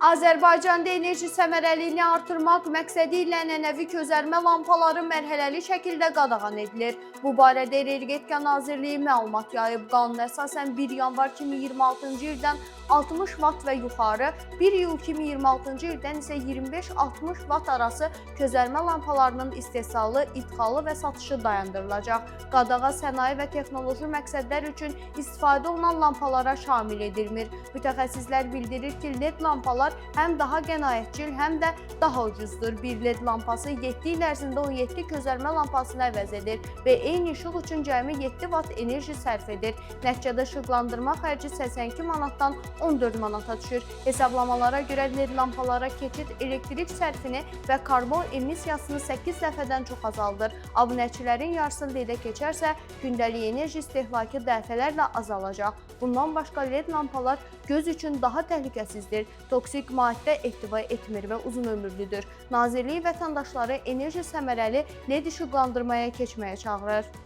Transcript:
Azərbaycanda enerji səmərəliliyini artırmaq məqsədi ilə ənənəvi közərmə lampaları mərhələli şəkildə qadağan edilir. Bu barədə Energetika Nazirliyi məlumat yayıb. Qanuna əsasən 1 yanvar 2026-cı ildən 60 Watt və yuxarı, 1 iyul 2026-cı ildən isə 25-60 Watt arası közərmə lampalarının istehsalı, idxalı və satışı dayandırılacaq. Qadağa sənaye və texnoloji məqsədlər üçün istifadə olunan lampalara şamil edilmir. Mütəxəssislər bildirir ki, LED lampalar həm daha qənaətcil, həm də daha ucuzdur. Bir LED lampası 7 il ərzində 17 közərmə lampasını əvəz edir və eyni işıq üçün cəmi 7 Watt enerji sərf edir. Nəticədə işıqlandırma xərci 82 manatdan 14 manata düşür. Hesablamalara görə LED lampalara keçid elektrik sərfini və karbon emissiyasını 8 dəfədən çox azaldır. Abunəçilərin yarısı LED-ə keçərsə, gündəlik enerji istehlakı dəfələrlə azalacaq. Bundan başqa LED lampalar göz üçün daha təhlükəsizdir, toksik maddə ehtiva etmir və uzun ömürlüdür. Nazirlik vətəndaşları enerji səmərəli LED işıqlandırmaya keçməyə çağırır.